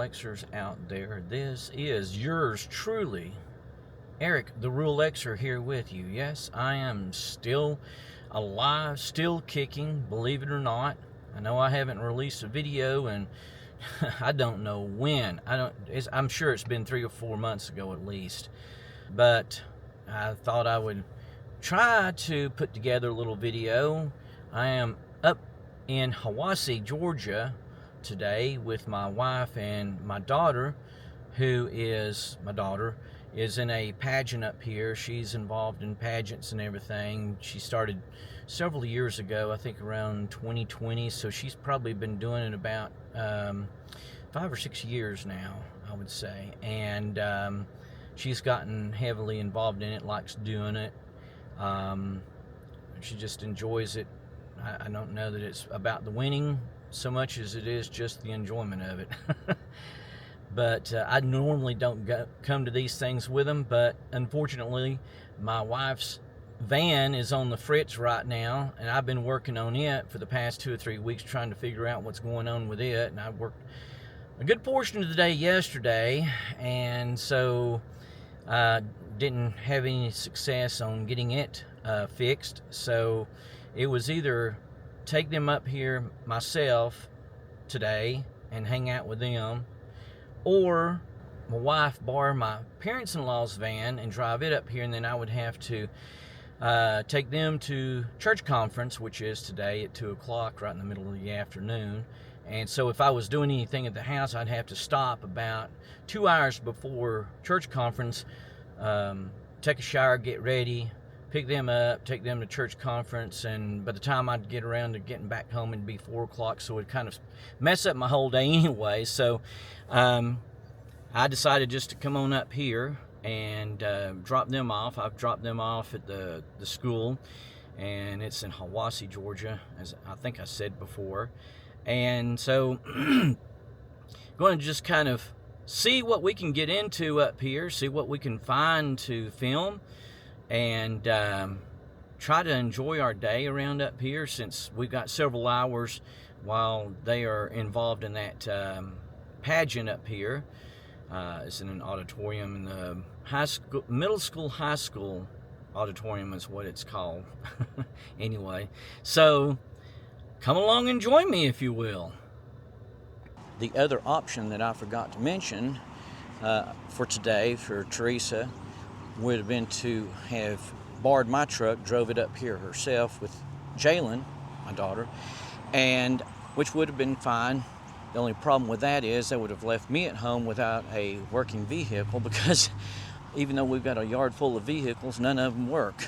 Xers out there. This is yours truly, Eric, the Rule Xer, here with you. Yes, I am still alive, still kicking, believe it or not. I know I haven't released a video and I don't know when. I'm sure it's been 3 or 4 months ago at least. But I thought I would try to put together a little video. I am up in Hiawassee, Georgia today with my wife and my daughter, my daughter is in a pageant up here. She's involved in pageants and everything. She started several years ago, I think around 2020, so she's probably been doing it about 5 or 6 years now, I would say. And she's gotten heavily involved in it, likes doing it. She just enjoys it. I don't know that it's about the winning so much as it is just the enjoyment of it. But I normally don't come to these things with them, but unfortunately my wife's van is on the fritz right now, and I've been working on it for the past 2 or 3 weeks trying to figure out what's going on with it. And I worked a good portion of the day yesterday, and so didn't have any success on getting it fixed. So it was either take them up here myself today and hang out with them, or my wife borrow my parents-in-law's van and drive it up here, and then I would have to take them to church conference, which is today at 2 o'clock, right in the middle of the afternoon. And so if I was doing anything at the house, I'd have to stop about 2 hours before church conference, take a shower, get ready, pick them up, take them to church conference, and by the time I'd get around to getting back home, it'd be 4 o'clock, so it'd kind of mess up my whole day anyway. So I decided just to come on up here and drop them off. I've dropped them off at the school, and it's in Hiawassee, Georgia, as I think I said before. And so going to just kind of see what we can get into up here, see what we can find to film, and try to enjoy our day around up here, since we've got several hours while they are involved in that pageant up here. It's in an auditorium in the middle school, high school auditorium is what it's called. Anyway, so come along and join me, if you will. The other option that I forgot to mention for today for Teresa would have been to have borrowed my truck, drove it up here herself with Jalen, my daughter, and which would have been fine. The only problem with that is that would have left me at home without a working vehicle, because even though we've got a yard full of vehicles, none of them work.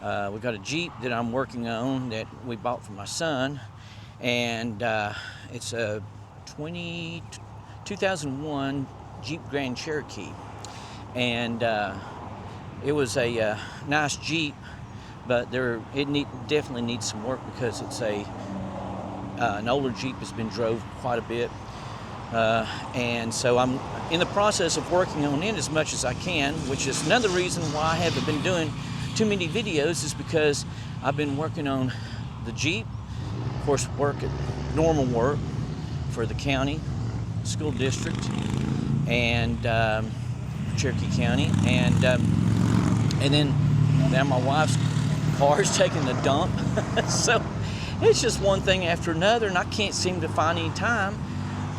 We've got a Jeep that I'm working on that we bought for my son, and it's a 2001 Jeep Grand Cherokee. And it was a nice Jeep, but definitely needs some work, because it's an older Jeep has been drove quite a bit. And so I'm in the process of working on it as much as I can, which is another reason why I haven't been doing too many videos, is because I've been working on the Jeep, of course, normal work for the county, school district, and Cherokee County, and then now my wife's car is taking the dump. So it's just one thing after another, and I can't seem to find any time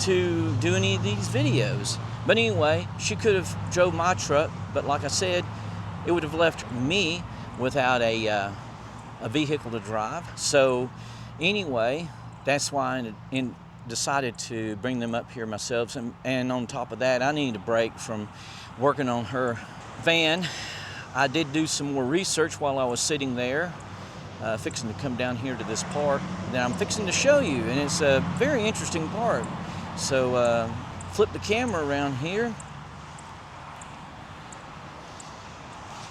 to do any of these videos. But anyway, she could have drove my truck, but like I said, it would have left me without a vehicle to drive. So anyway, that's why I decided to bring them up here myself. And on top of that, I need a break from working on her van. I did do some more research while I was sitting there, fixing to come down here to this park that I'm fixing to show you, and it's a very interesting park. So flip the camera around here.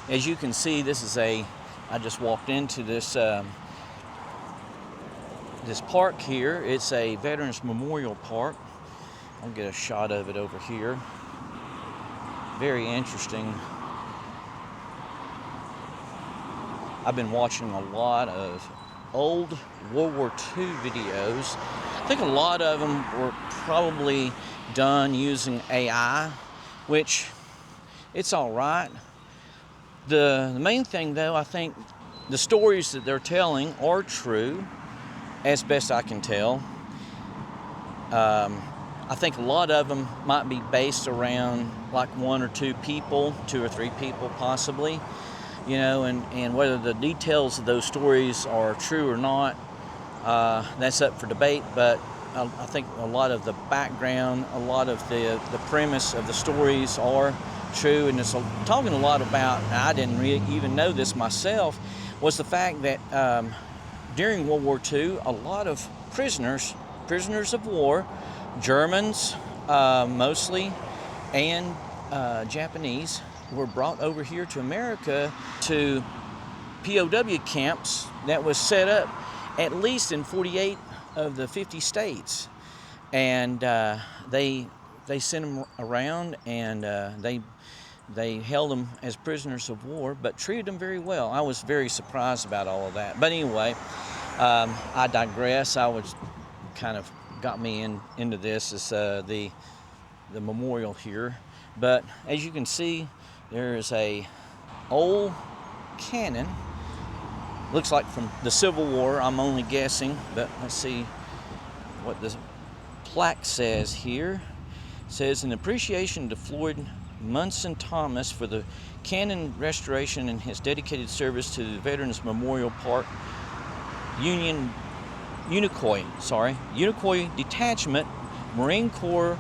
As you can see, I just walked into this this park here. It's a Veterans Memorial Park. I'll get a shot of it over here. Very interesting. I've been watching a lot of old World War II videos. I think a lot of them were probably done using AI, which it's all right. The main thing though, I think the stories that they're telling are true, as best I can tell. I think a lot of them might be based around like one or two people, two or three people possibly, you know, and whether the details of those stories are true or not, that's up for debate. But I think a lot of the background, a lot of the premise of the stories are true. And it's talking a lot about, I didn't even know this myself, was the fact that during World War II, a lot of prisoners of war, Germans mostly, and Japanese, were brought over here to America to POW camps that was set up at least in 48 of the 50 states. And they sent them around, and they held them as prisoners of war, but treated them very well. I was very surprised about all of that. But anyway, I digress. I was kind of got me into this is the memorial here. But as you can see, there's a old cannon. Looks like from the Civil War, I'm only guessing, but let's see what the plaque says here. It says, in appreciation to Floyd Munson Thomas for the cannon restoration and his dedicated service to the Veterans Memorial Park, Unicoi Detachment, Marine Corps,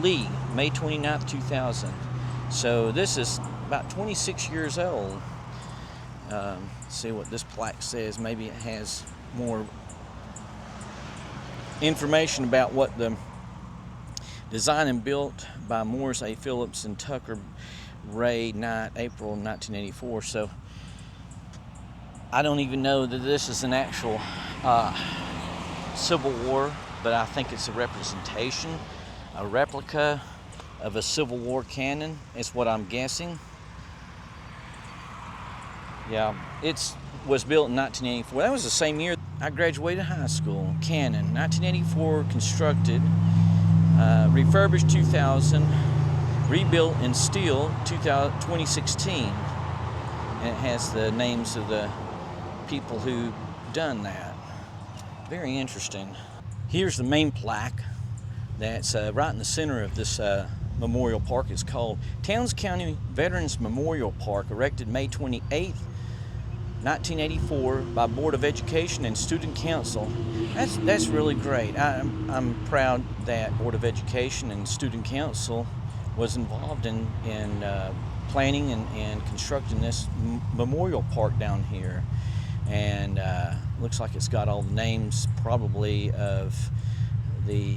Lee, May 29th, 2000. So this is about 26 years old. See what this plaque says. Maybe it has more information about what the designed and built by Morris A. Phillips and Tucker Ray Knight, April 1984. So I don't even know that this is an actual Civil War, but I think it's a representation, a replica of a Civil War cannon, is what I'm guessing. Yeah, it was built in 1984. That was the same year I graduated high school. Cannon, 1984, constructed, refurbished 2000, rebuilt in steel 2016. And it has the names of the people who done that. Very interesting. Here's the main plaque that's right in the center of this memorial park. It's called Towns County Veterans Memorial Park, erected May 28th, 1984 by Board of Education and Student Council. That's really great. I'm proud that Board of Education and Student Council was involved in planning and constructing this memorial park down here. And looks like it's got all the names probably of the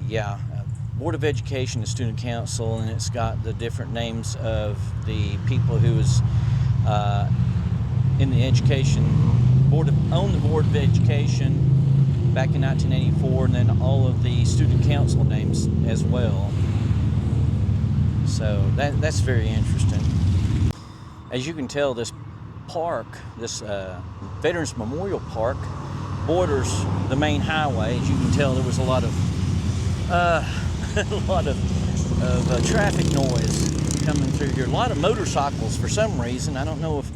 Board of Education and Student Council, and it's got the different names of the people who was in the education on the Board of Education back in 1984, and then all of the student council names as well. So that's very interesting. As you can tell, this park, this Veterans Memorial Park, borders the main highway. As you can tell, there was a lot of traffic noise coming through here. A lot of motorcycles for some reason. I don't know if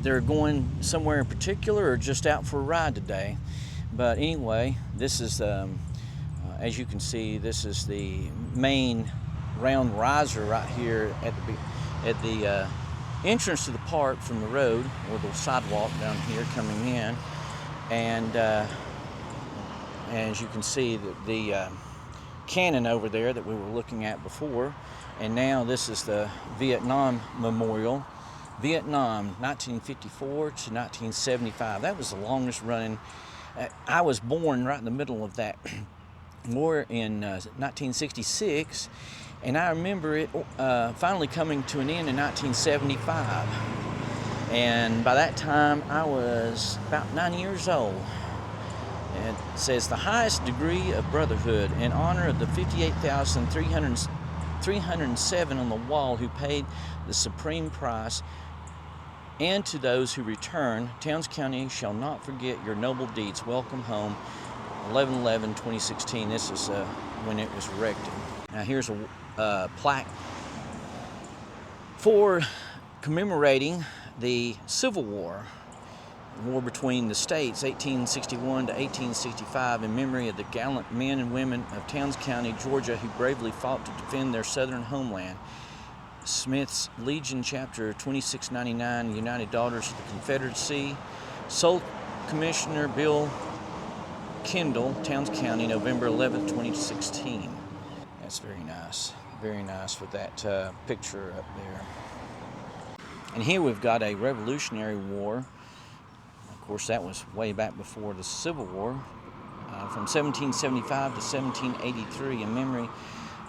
they're going somewhere in particular or just out for a ride today. But anyway, this is, as you can see, this is the main round riser right here at the entrance to the park from the road, or the sidewalk down here coming in. And as you can see, the cannon over there that we were looking at before. And now this is the Vietnam Memorial. Vietnam, 1954 to 1975. That was the longest running. I was born right in the middle of that war in 1966, and I remember it finally coming to an end in 1975. And by that time, I was about 9 years old. And it says, the highest degree of brotherhood in honor of the 58,307 on the wall who paid the supreme price And to those who return, Towns County shall not forget your noble deeds. Welcome home, 11/11/2016. This is when it was erected. Now here's a plaque for commemorating the Civil War between the states, 1861 to 1865, in memory of the gallant men and women of Towns County, Georgia, who bravely fought to defend their southern homeland. Smith's Legion, Chapter 2699, United Daughters of the Confederacy. Sole Commissioner Bill Kendall, Towns County, November 11th, 2016. That's very nice. Very nice with that picture up there. And here we've got a Revolutionary War. Of course, that was way back before the Civil War, from 1775 to 1783, in memory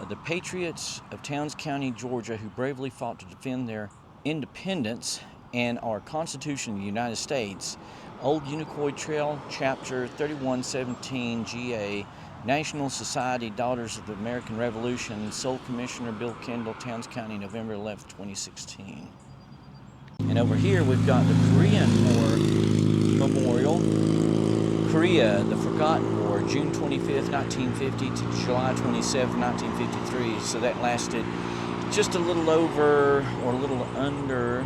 of the patriots of Towns County, Georgia, who bravely fought to defend their independence and our Constitution of the United States. Old Unicoi Trail, Chapter 3117, GA, National Society, Daughters of the American Revolution, Sole Commissioner Bill Kendall, Towns County, November 11th, 2016. And over here we've got the Korean War Memorial. Korea, the Forgotten War, June 25th, 1950 to July 27th, 1953. So that lasted just a little over, or a little under,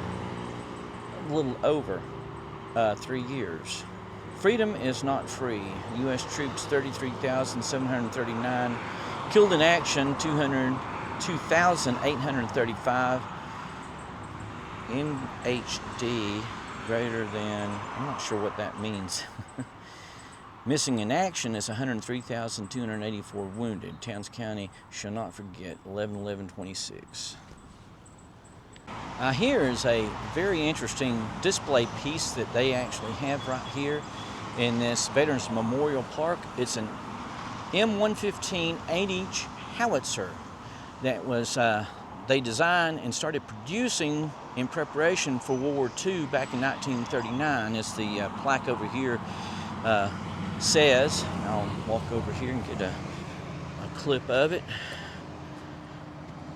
3 years. Freedom is not free. U.S. troops, 33,739. Killed in action, 2,835. NHD greater than, I'm not sure what that means. Missing in action is 103,284 wounded. Towns County shall not forget, 11/11/26. Here is a very interesting display piece that they actually have right here in this Veterans Memorial Park. It's an M115 8-inch howitzer that was they designed and started producing in preparation for World War II back in 1939, as the plaque over here says. I'll walk over here and get a clip of it.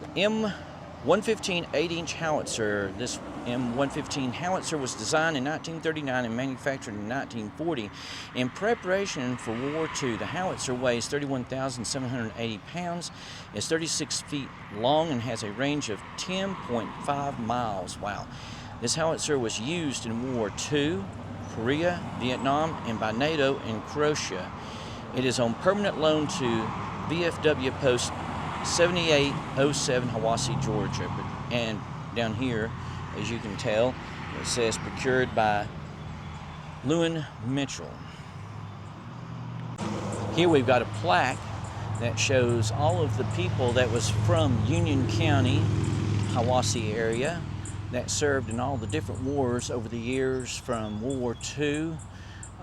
The M115 8-inch howitzer. This M115 howitzer was designed in 1939 and manufactured in 1940 in preparation for World War II. The howitzer weighs 31,780 pounds, is 36 feet long, and has a range of 10.5 miles. Wow. This howitzer was used in World War II, Korea, Vietnam, and by NATO in Croatia. It is on permanent loan to VFW Post 7807, Hiawassee, Georgia. And down here, as you can tell, it says procured by Lewin Mitchell. Here we've got a plaque that shows all of the people that was from Union County, Hiawassee area, that served in all the different wars over the years, from World War II,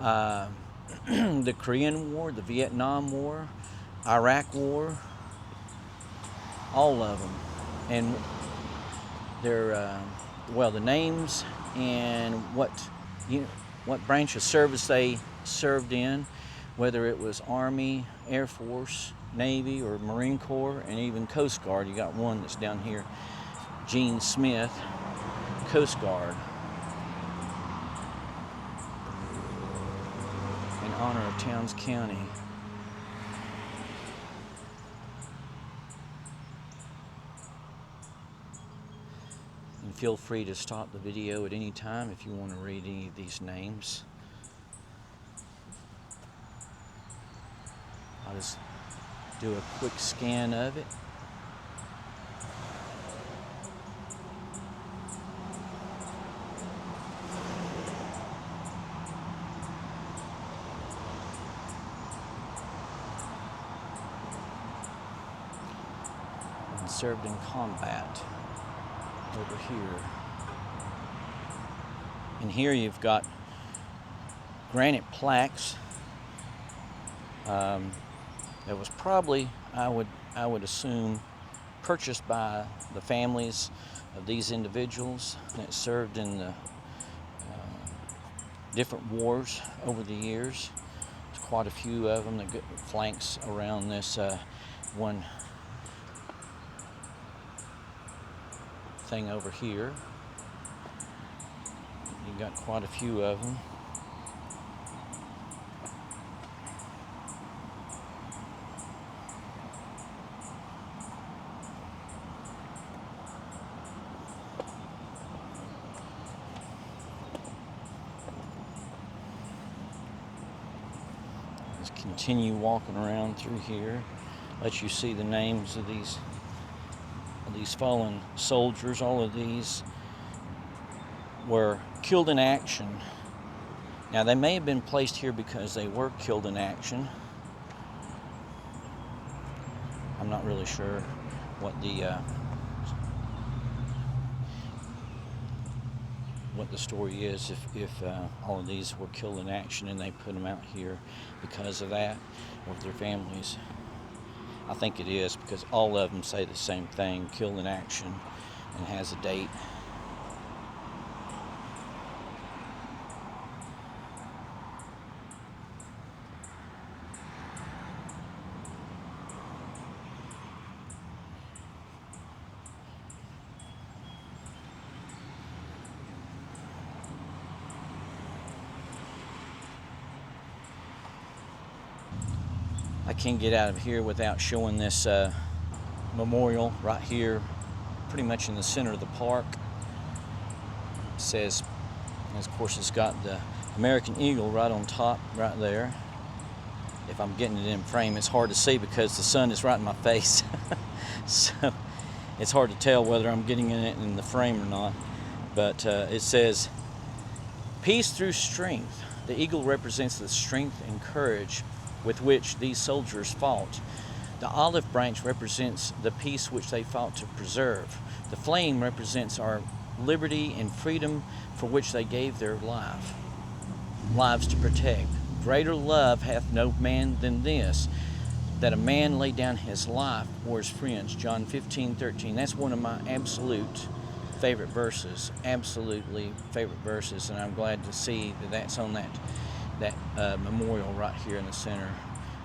the Korean War, the Vietnam War, Iraq War, all of them. And their the names and what branch of service they served in, whether it was Army, Air Force, Navy, or Marine Corps, and even Coast Guard. You got one that's down here, Gene Smith, Coast Guard, in honor of Towns County. And feel free to stop the video at any time if you want to read any of these names. I'll just do a quick scan of it. And served in combat over here. And here you've got granite plaques. That was probably, I would assume, purchased by the families of these individuals that served in the different wars over the years. There's quite a few of them that flanks around this one thing over here. got quite a few of them. Let's continue walking around through here. Let you see the names of these fallen soldiers. All of these were killed in action. Now, they may have been placed here because they were killed in action. I'm not really sure what the story is, if all of these were killed in action and they put them out here because of that, or with their families. I think it is, because all of them say the same thing, killed in action, and has a date. I can't get out of here without showing this memorial right here, pretty much in the center of the park. It says, and of course it's got the American Eagle right on top, right there. If I'm getting it in frame, it's hard to see because the sun is right in my face. So it's hard to tell whether I'm getting it in the frame or not. But it says, peace through strength. The eagle represents the strength and courage with which these soldiers fought. The olive branch represents the peace which they fought to preserve. The flame represents our liberty and freedom for which they gave their lives to protect. Greater love hath no man than this, that a man lay down his life for his friends. John 15:13. That's one of my absolute favorite verses. Absolutely favorite verses, and I'm glad to see that that's on that memorial right here in the center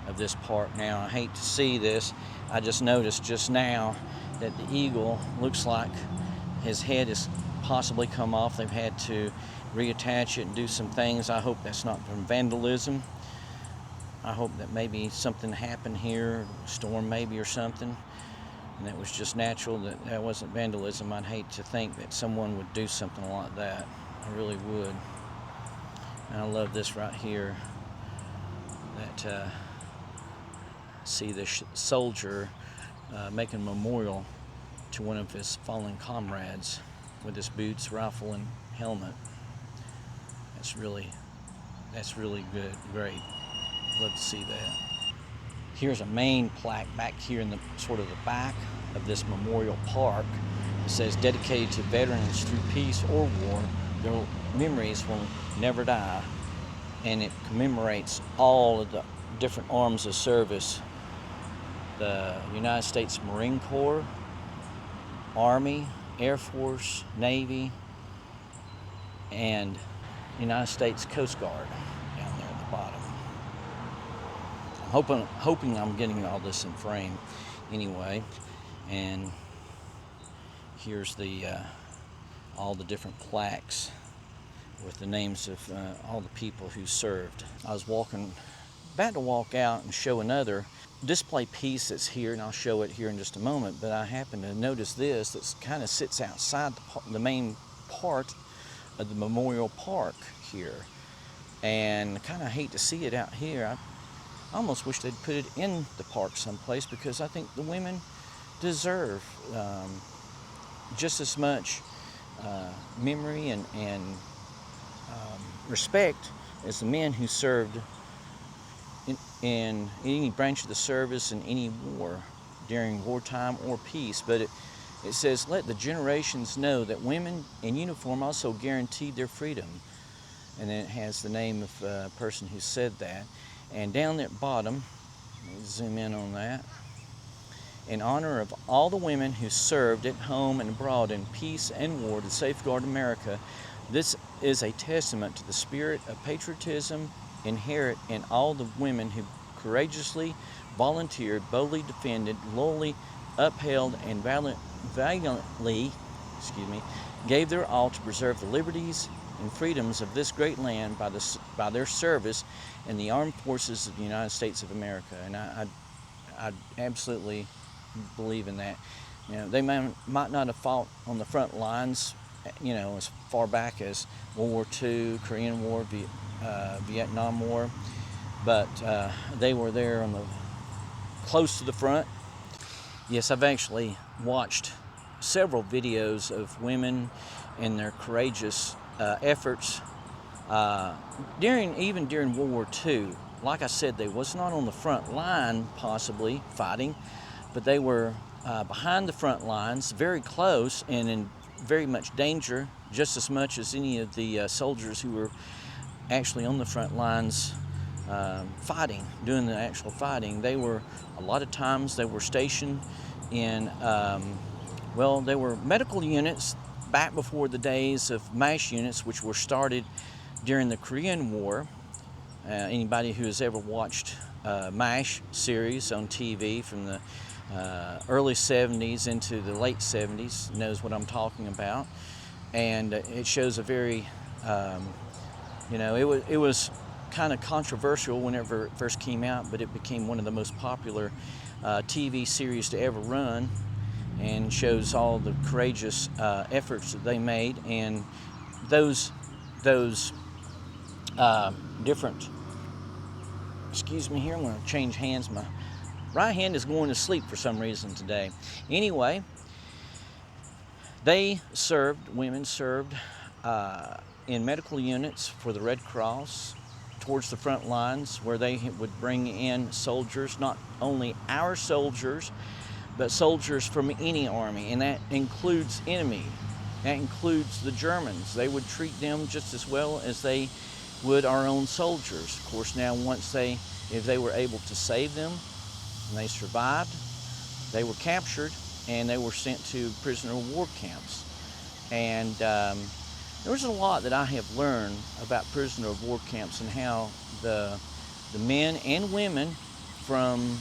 of this park. Now, I hate to see this. I just noticed just now that the eagle looks like his head has possibly come off. They've had to reattach it and do some things. I hope that's not from vandalism. I hope that maybe something happened here, a storm maybe or something, and that was just natural, that wasn't vandalism. I'd hate to think that someone would do something like that. I really would. And I love this right here, that see this soldier making a memorial to one of his fallen comrades with his boots, rifle, and helmet. That's really good, great. Love to see that. Here's a main plaque back here in the sort of the back of this memorial park. It says, dedicated to veterans through peace or war, their memories will never die. And it commemorates all of the different arms of service: the United States Marine Corps, Army, Air Force, Navy, and United States Coast Guard down there at the bottom. I'm hoping I'm getting all this in frame anyway. And here's all the different plaques with the names of all the people who served. I was about to walk out and show another display piece that's here, and I'll show it here in just a moment, but I happened to notice this that kind of sits outside the main part of the memorial park here, and I kind of hate to see it out here. I almost wish they'd put it in the park someplace, because I think the women deserve just as much memory and respect as the men who served in any branch of the service in any war, during wartime or peace. But it says, let the generations know that women in uniform also guaranteed their freedom. And then it has the name of a person who said that. And down at bottom, let me zoom in on that. In honor of all the women who served at home and abroad in peace and war to safeguard America, this is a testament to the spirit of patriotism inherent in all the women who courageously volunteered, boldly defended, loyally upheld, and valiantly gave their all to preserve the liberties and freedoms of this great land by their service in the armed forces of the United States of America. And I absolutely believe in that. You know, they might not have fought on the front lines, you know, as far back as World War II, Korean War, Vietnam War, but they were there on the close to the front. Yes, I've actually watched several videos of women and their courageous efforts even during World War II. Like I said, they was not on the front line possibly fighting, but they were behind the front lines, very close and in very much danger, just as much as any of the soldiers who were actually on the front lines fighting, doing the actual fighting. They were, a lot of times they were stationed in, they were medical units back before the days of MASH units, which were started during the Korean War. Anybody who has ever watched MASH series on TV from the early 70s into the late 70s knows what I'm talking about. And it shows a very, it was kind of controversial whenever it first came out, but it became one of the most popular TV series to ever run, and shows all the courageous efforts that they made, and those different, excuse me here, I'm going to change hands. My right hand is going to sleep for some reason today. Anyway, women served in medical units for the Red Cross towards the front lines, where they would bring in soldiers, not only our soldiers, but soldiers from any army, and that includes enemy. That includes the Germans. They would treat them just as well as they would our own soldiers. Of course, now if they were able to save them and they survived, they were captured and they were sent to prisoner of war camps. And there's a lot that I have learned about prisoner of war camps and how the men and women from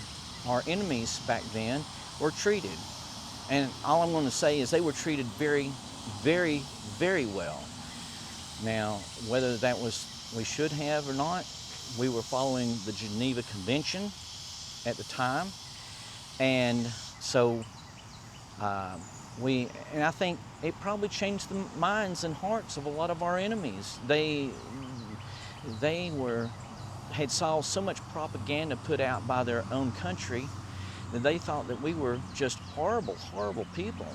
our enemies back then were treated. And all I'm going to say is they were treated very, very, very well. Now, whether that was we should have or not, we were following the Geneva Convention at the time, and so I think it probably changed the minds and hearts of a lot of our enemies. They had saw so much propaganda put out by their own country that they thought that we were just horrible, horrible people,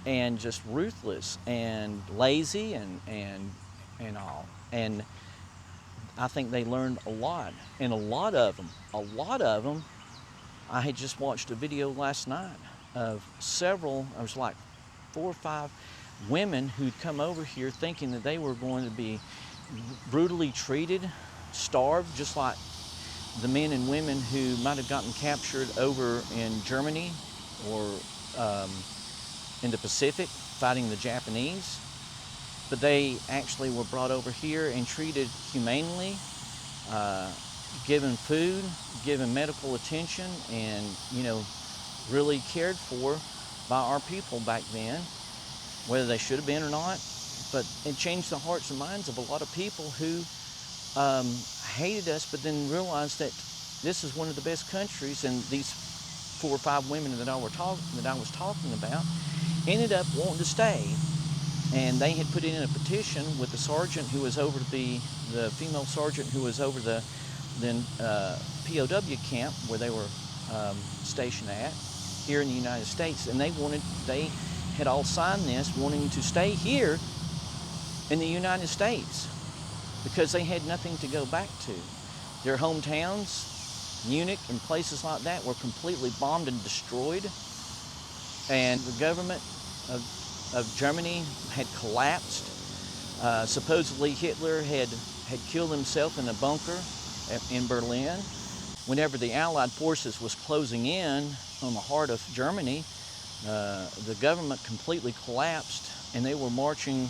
and just ruthless and lazy and all. And I think they learned a lot, and a lot of them, I had just watched a video last night of several, I was like 4 or 5 women who'd come over here thinking that they were going to be brutally treated, starved, just like the men and women who might have gotten captured over in Germany or in the Pacific fighting the Japanese. But they actually were brought over here and treated humanely, given food, given medical attention, and really cared for by our people back then, whether they should have been or not. But it changed the hearts and minds of a lot of people who hated us, but then realized that this is one of the best countries, and these 4 or 5 women that I was talking about ended up wanting to stay. And they had put in a petition with the sergeant who was over the female sergeant who was over the POW camp where they were stationed at here in the United States, and they had all signed this wanting to stay here in the United States because they had nothing to go back to. Their hometowns, Munich and places like that, were completely bombed and destroyed, and the government of Germany had collapsed. Supposedly Hitler had killed himself in a bunker in Berlin. Whenever the Allied forces was closing in on the heart of Germany, the government completely collapsed, and they were marching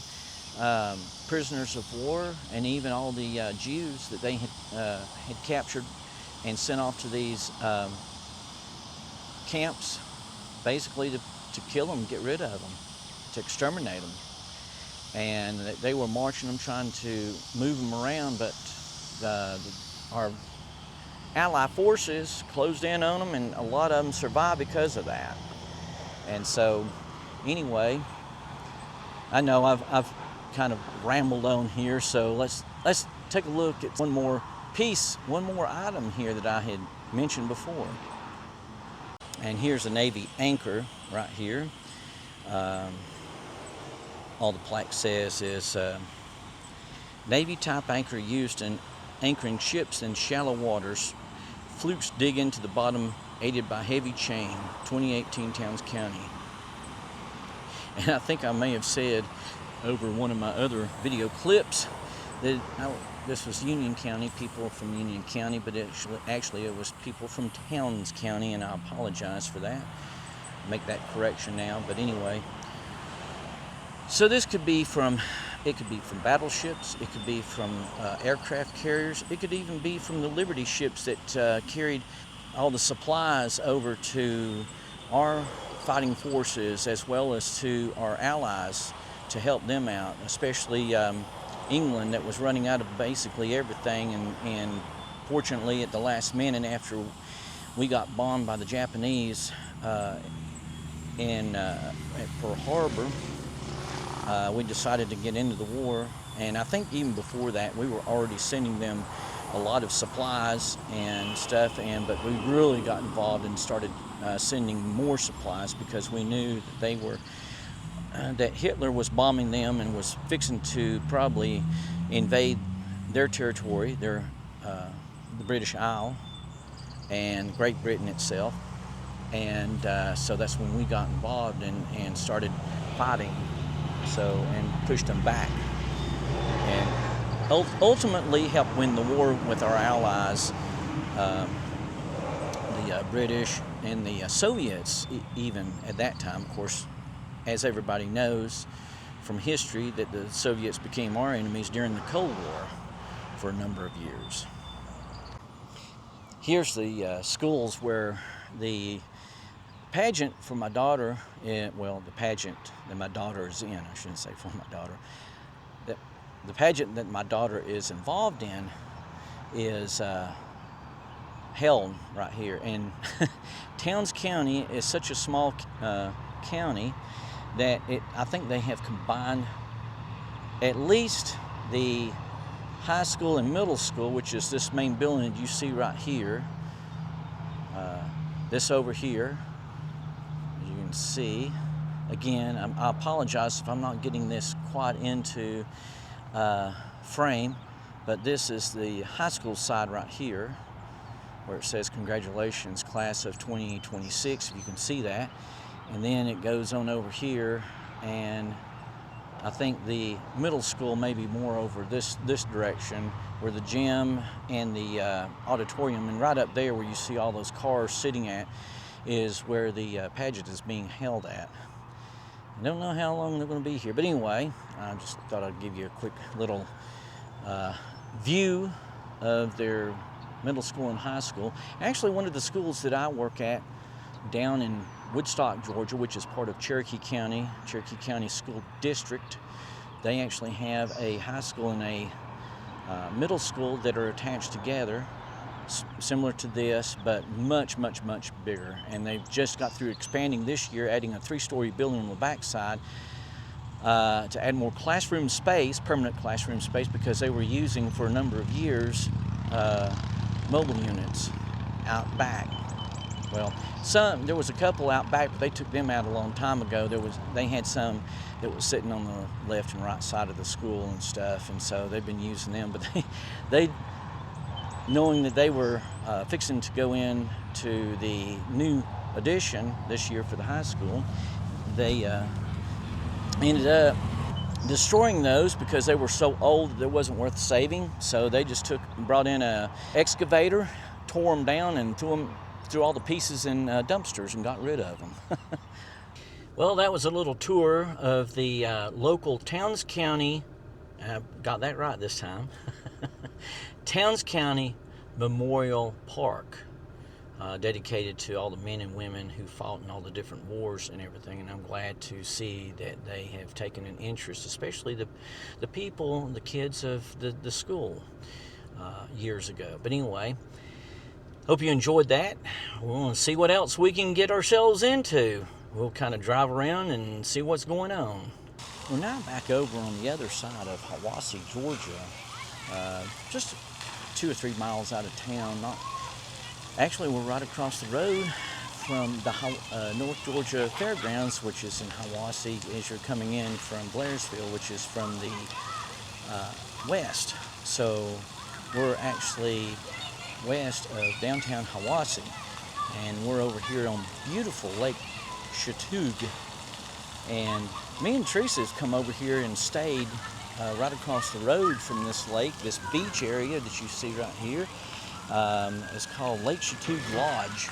prisoners of war and even all the Jews that they had captured and sent off to these camps, basically to kill them, get rid of them, to exterminate them. and they were marching them, trying to move them around, but our Allied forces closed in on them, and a lot of them survived because of that. And so, anyway, I know I've kind of rambled on here, so let's take a look at one more item here that I had mentioned before. And here's a Navy anchor right here. All the plaque says is Navy type anchor used in anchoring ships in shallow waters. Flukes dig into the bottom, aided by heavy chain. 2018 Towns County. And I think I may have said over one of my other video clips that this was Union County, people from Union County, but actually it was people from Towns County, and I apologize for that. Make that correction now, but anyway. So this could be from battleships, it could be from aircraft carriers, it could even be from the Liberty ships that carried all the supplies over to our fighting forces as well as to our allies to help them out, especially England, that was running out of basically everything, and fortunately at the last minute after we got bombed by the Japanese at Pearl Harbor, we decided to get into the war, and I think even before that we were already sending them a lot of supplies and stuff, but we really got involved and started sending more supplies because we knew that that Hitler was bombing them and was fixing to probably invade their territory, the British Isle and Great Britain itself, and so that's when we got involved and started fighting. And pushed them back, and ultimately helped win the war with our allies, the British and the Soviets, even at that time. Of course, as everybody knows from history, that the Soviets became our enemies during the Cold War for a number of years. Here's the schools where the pageant for my daughter, the pageant that my daughter is in, I shouldn't say for my daughter, the pageant that my daughter is involved in is held right here. And Towns County is such a small county that I think they have combined at least the high school and middle school, which is this main building that you see right here, this over here. You can see, again, I apologize if I'm not getting this quite into frame, but this is the high school side right here where it says congratulations class of 2026, if you can see that. And then it goes on over here, and I think the middle school may be more over this direction, where the gym and the auditorium, and right up there where you see all those cars sitting at, is where the pageant is being held at. I don't know how long they're going to be here, but anyway, I just thought I'd give you a quick little view of their middle school and high school. Actually, one of the schools that I work at down in Woodstock, Georgia, which is part of Cherokee County School District, they actually have a high school and a middle school that are attached together, similar to this, but much, much, much bigger. And they've just got through expanding this year, adding a 3-story building on the backside to add more classroom space, permanent classroom space, because they were using for a number of years mobile units out back. Well, there was a couple out back, but they took them out a long time ago. They had some that was sitting on the left and right side of the school and stuff, and so they've been using them. But they knowing that they were fixing to go in to the new addition this year for the high school, they ended up destroying those because they were so old that it wasn't worth saving. So they just brought in a excavator, tore them down, and threw all the pieces in dumpsters and got rid of them. Well, that was a little tour of the local Towns County, got that right this time, Towns County Memorial Park, dedicated to all the men and women who fought in all the different wars and everything. And I'm glad to see that they have taken an interest, especially the people, the kids of the school years ago. But anyway, hope you enjoyed that. We'll want to see what else we can get ourselves into. We'll kind of drive around and see what's going on. We're now back over on the other side of Hiawassee, Georgia, just 2 or 3 miles out of town. Actually, we're right across the road from the North Georgia Fairgrounds, which is in Hiawassee, as you're coming in from Blairsville, which is from the west. So we're actually west of downtown Hiawassee, and we're over here on beautiful Lake Chautauqua. And me and Teresa have come over here and stayed right across the road from this lake, this beach area that you see right here. It's called Lake Chautauqua Lodge.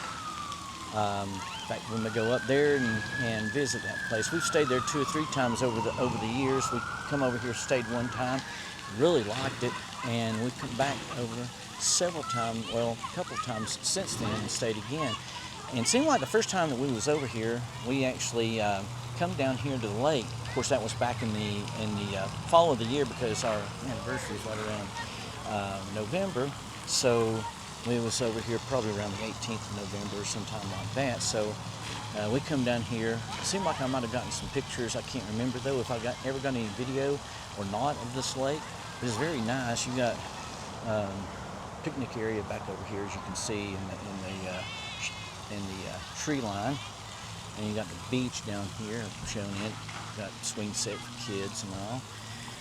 In fact, when we go up there and visit that place, we've stayed there 2 or 3 times over the years. We come over here, stayed one time, really liked it, and we've come back over several times, well, a couple of times since then, and stayed again. And it seemed like the first time that we was over here, we actually come down here to the lake. Of course, that was back in the fall of the year, because our anniversary is right around November. So we was over here probably around the 18th of November or sometime like that. So we come down here. It seemed like I might have gotten some pictures. I can't remember though if I ever got any video or not of this lake. It is very nice. You got picnic area back over here, as you can see in the tree line, and you got the beach down here showing it. Got swing set for kids and all,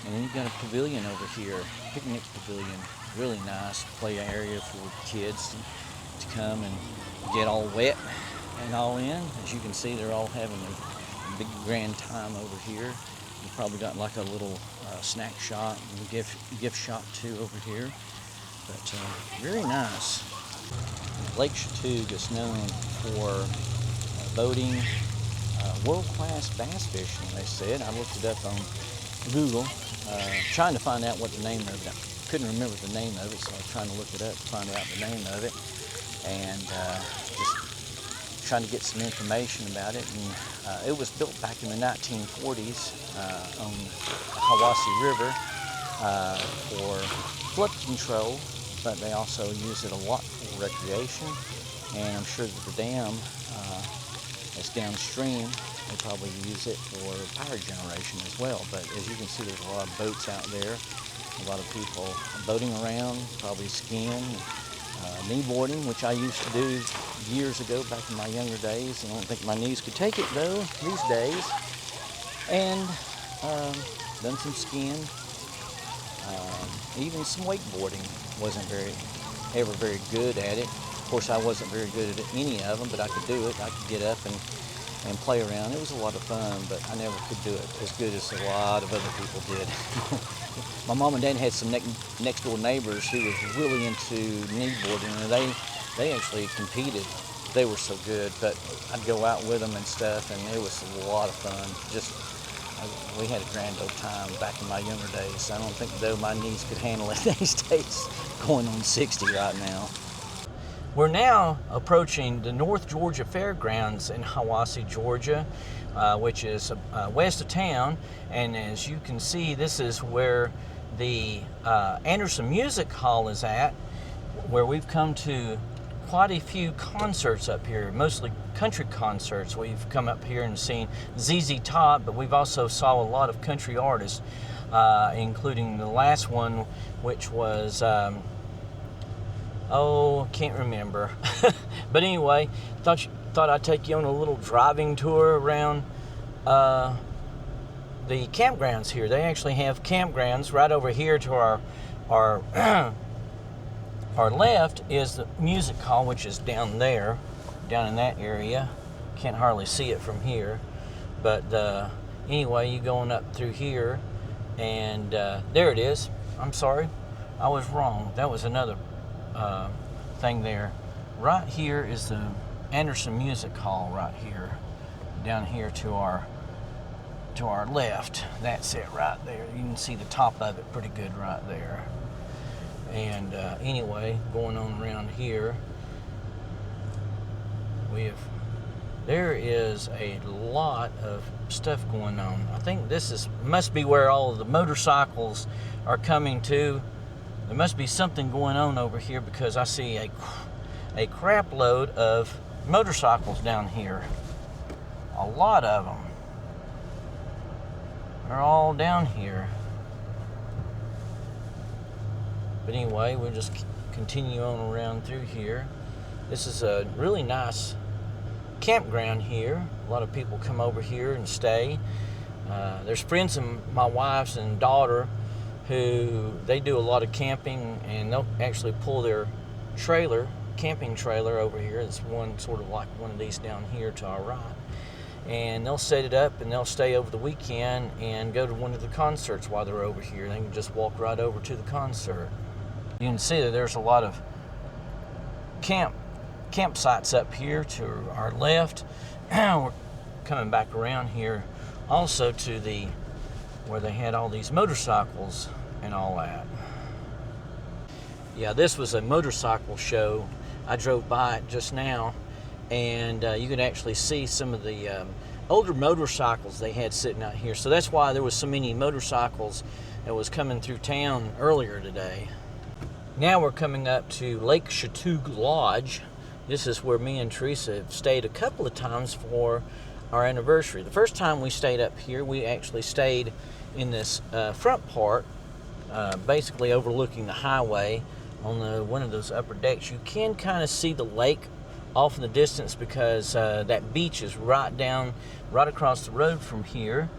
and then you got a pavilion over here, picnic pavilion, really nice play area for kids to come and get all wet and all in. As you can see, they're all having a big grand time over here. You probably got like a little snack shop and gift shop too over here. But very nice. Lake Chautauqua is known for boating, world-class bass fishing, they said. I looked it up on Google, trying to find out what the name of it. I couldn't remember the name of it, so I was trying to look it up to find out the name of it, and just trying to get some information about it. And it was built back in the 1940s on the Hiawassee River for flood control, but they also use it a lot for recreation. And I'm sure that the dam that's downstream, they probably use it for power generation as well. But as you can see, there's a lot of boats out there, a lot of people boating around, probably skiing, kneeboarding, which I used to do years ago back in my younger days. I don't think my knees could take it though these days. And done some skiing, even some wakeboarding. Wasn't ever very good at it. Of course, I wasn't very good at any of them, but I could do it. I could get up and play around. It was a lot of fun, but I never could do it as good as a lot of other people did. My mom and dad had some next door neighbors who was really into kneeboarding, and they actually competed. They were so good, but I'd go out with them and stuff, and it was a lot of fun. We had a grand old time back in my younger days. I don't think though my knees could handle it these days, going on 60 right now. We're now approaching the North Georgia Fairgrounds in Hiawassee, Georgia, which is west of town. And as you can see, this is where the Anderson Music Hall is at, where we've come to quite a few concerts up here, mostly country concerts. We've come up here and seen ZZ Top, but we've also saw a lot of country artists, including the last one, which was, can't remember. But anyway, thought I'd take you on a little driving tour around the campgrounds here. They actually have campgrounds right over here to our our left is the music hall, which is down there, down in that area. Can't hardly see it from here, but anyway, you going up through here, and there it is. I'm sorry, I was wrong. That was another thing there. Right here is the Anderson Music Hall right here, down here to our left. That's it right there. You can see the top of it pretty good right there. And anyway, going on around here, There is a lot of stuff going on. I think must be where all of the motorcycles are coming to. There must be something going on over here because I see a crap load of motorcycles down here. A lot of them. They're all down here. But anyway, we'll just continue on around through here. This is a really nice campground here. A lot of people come over here and stay. There's friends of my wife's and daughter who they do a lot of camping, and they'll actually pull their camping trailer over here. It's one sort of like one of these down here to our right. And they'll set it up and they'll stay over the weekend and go to one of the concerts while they're over here. They can just walk right over to the concert. You can see that there's a lot of campsites up here to our left. We're coming back around here also to where they had all these motorcycles and all that. Yeah, this was a motorcycle show. I drove by it just now, and you could actually see some of the older motorcycles they had sitting out here. So that's why there was so many motorcycles that was coming through town earlier today. Now we're coming up to Lake Chatoog Lodge. This is where me and Teresa have stayed a couple of times for our anniversary. The first time we stayed up here, we actually stayed in this front part, basically overlooking the highway on one of those upper decks. You can kind of see the lake off in the distance because that beach is right across the road from here,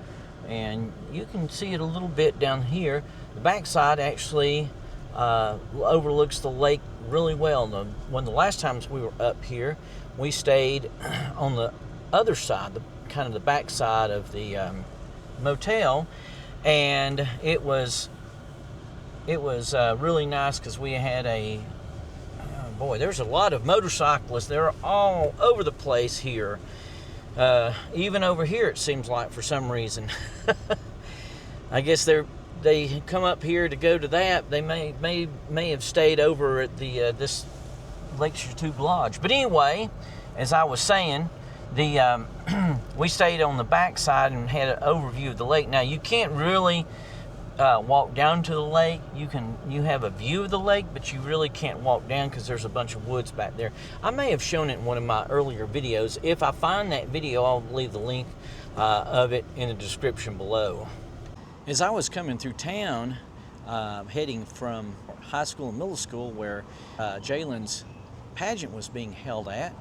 and you can see it a little bit down here. The backside actually overlooks the lake really well. One of the last times we were up here, we stayed on the other side, kind of the back side of the motel, and it was really nice because we had boy, there's a lot of motorcyclists. They're all over the place here. Even over here, it seems like, for some reason. I guess they come up here to go to that. They may have stayed over at this Lake Chatoog Lodge. But anyway, as I was saying, we stayed on the backside and had an overview of the lake. Now, you can't really walk down to the lake. You have a view of the lake, but you really can't walk down because there's a bunch of woods back there. I may have shown it in one of my earlier videos. If I find that video, I'll leave the link of it in the description below. As I was coming through town, heading from high school and middle school where Jalen's pageant was being held at,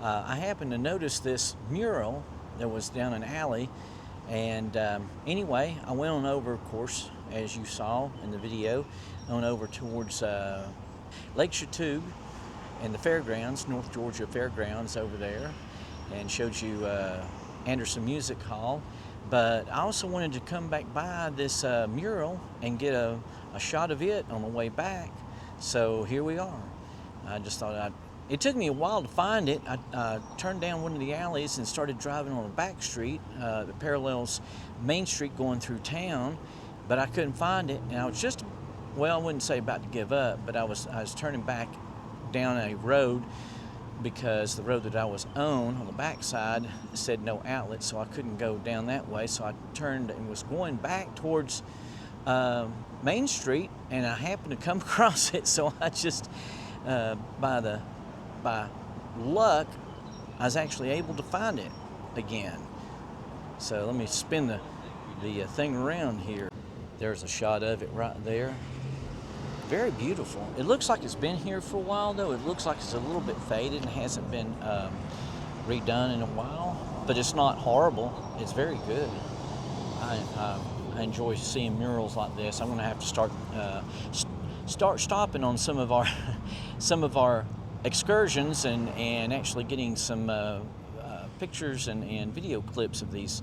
I happened to notice this mural that was down an alley. And anyway, I went on over, of course, as you saw in the video, on over towards Lake Chatoog and the fairgrounds, North Georgia Fairgrounds over there, and showed you Anderson Music Hall. But I also wanted to come back by this mural and get a shot of it on the way back. So here we are. I just thought it took me a while to find it. I turned down one of the alleys and started driving on a back street that parallels Main Street going through town, but I couldn't find it. And I was just, well, I wouldn't say about to give up, but I was turning back down a road because the road that I was on the backside said no outlet, so I couldn't go down that way. So I turned and was going back towards Main Street, and I happened to come across it. So I just, by luck, I was actually able to find it again. So let me spin the thing around here. There's a shot of it right there. Very beautiful. It looks like it's been here for a while, though. It looks like it's a little bit faded and hasn't been redone in a while, but it's not horrible. It's very good. I enjoy seeing murals like this. I'm going to have to start stopping on some of our excursions and actually getting some pictures and video clips of these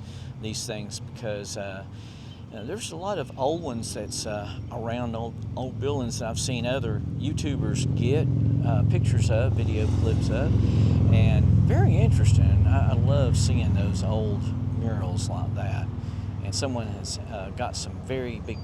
things, because there's a lot of old ones that's around old buildings that I've seen other YouTubers get pictures of, video clips of, and very interesting. I love seeing those old murals like that. And someone has got some very big,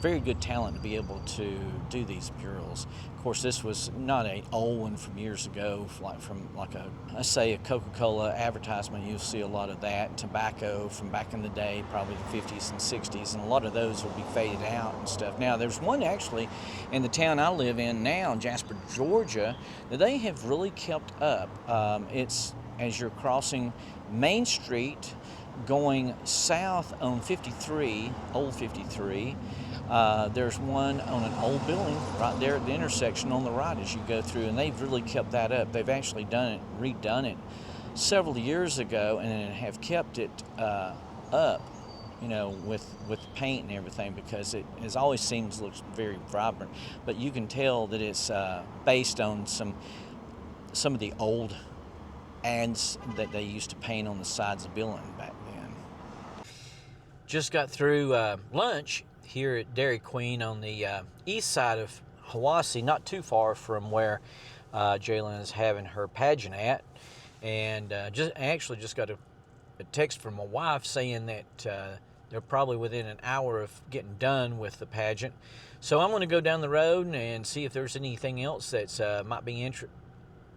very good talent to be able to do these murals. Of course, this was not an old one from years ago, like a, let's say, a Coca-Cola advertisement. You'll see a lot of that. Tobacco from back in the day, probably the 50s and 60s, and a lot of those will be faded out and stuff. Now, there's one actually in the town I live in now, Jasper, Georgia, that they have really kept up. It's as you're crossing Main Street, going south on 53, old 53, there's one on an old building right there at the intersection on the right as you go through, and they've really kept that up. They've actually redone it several years ago, and have kept it up, with paint and everything, because it has always seems looks very vibrant. But you can tell that it's based on some of the old ads that they used to paint on the sides of the building back then. Just got through lunch here at Dairy Queen on the east side of Hiawassee, not too far from where Jalen is having her pageant at, and just got a text from my wife saying that they're probably within an hour of getting done with the pageant. So I'm going to go down the road and see if there's anything else that's might be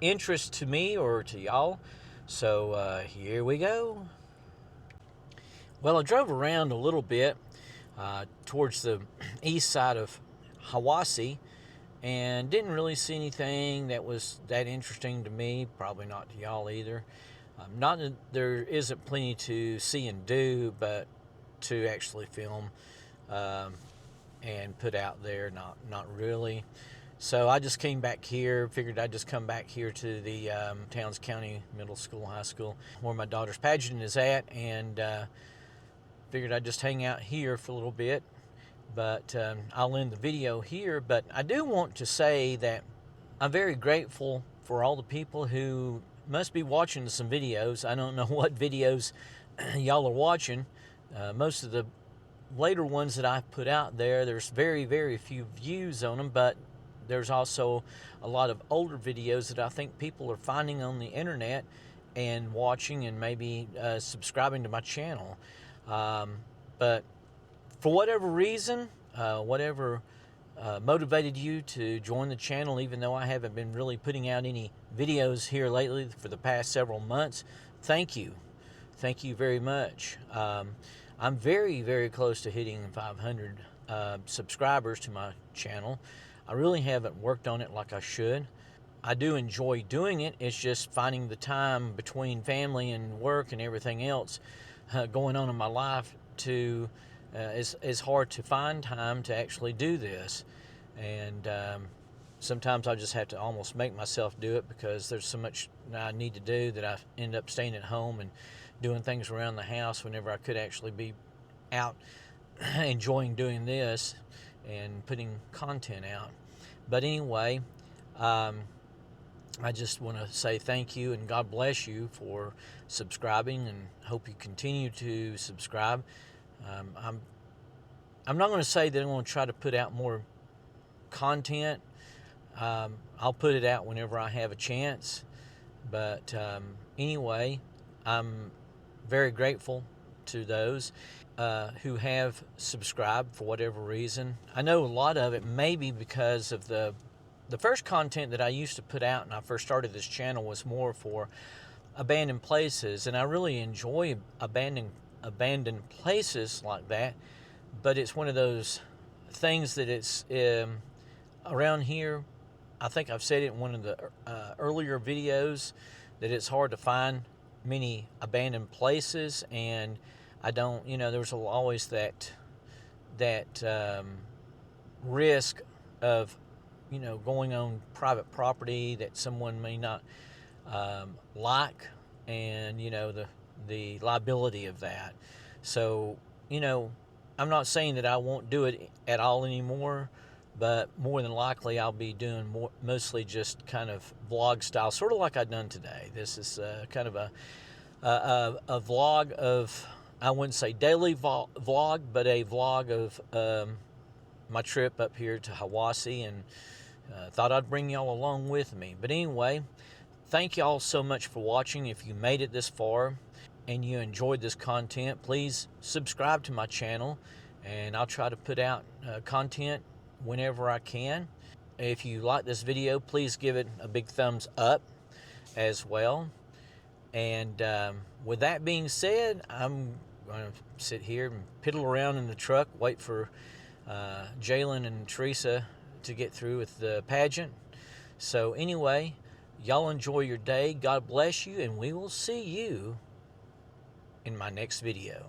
interest to me or to y'all. So here we go. Well, I drove around a little bit towards the east side of Hiawassee and didn't really see anything that was that interesting to me, probably not to y'all either. Not that there isn't plenty to see and do, but to actually film and put out there, not really. So I just came back here, figured I'd just come back here to the Towns County Middle School, High School, where my daughter's pageant is at, and figured I'd just hang out here for a little bit. But I'll end the video here. But I do want to say that I'm very grateful for all the people who must be watching some videos. I don't know what videos y'all are watching. Most of the later ones that I put out there's very, very few views on them, but there's also a lot of older videos that I think people are finding on the internet and watching and maybe subscribing to my channel. But for whatever reason, whatever motivated you to join the channel, even though I haven't been really putting out any videos here lately for the past several months, thank you. Thank you very much. I'm very, very close to hitting 500 subscribers to my channel. I really haven't worked on it like I should. I do enjoy doing it. It's just finding the time between family and work and everything else going on in my life to it's hard to find time to actually do this. And sometimes I just have to almost make myself do it because there's so much I need to do that I end up staying at home and doing things around the house whenever I could actually be out enjoying doing this and putting content out. But anyway, I just want to say thank you and God bless you for subscribing, and hope you continue to subscribe. I'm not going to say that I'm going to try to put out more content. I'll put it out whenever I have a chance. But anyway, I'm very grateful to those who have subscribed for whatever reason. I know a lot of it may be because of the first content that I used to put out when I first started this channel was more for abandoned places, and I really enjoy abandoned places like that. But it's one of those things that it's around here. I think I've said it in one of the earlier videos that it's hard to find many abandoned places, and I don't, there's always that risk of, going on private property that someone may not like, and, the liability of that. So, I'm not saying that I won't do it at all anymore, but more than likely I'll be doing mostly just kind of vlog style, sort of like I've done today. This is kind of a vlog of, I wouldn't say daily vlog, but a vlog of my trip up here to Hiawassee, and thought I'd bring y'all along with me. But anyway, thank y'all so much for watching. If you made it this far and you enjoyed this content, please subscribe to my channel and I'll try to put out content whenever I can. If you like this video, please give it a big thumbs up as well. And with that being said, I'm going to sit here and piddle around in the truck, wait for Jalen and Teresa to get through with the pageant. So anyway, y'all enjoy your day. God bless you, and we will see you in my next video.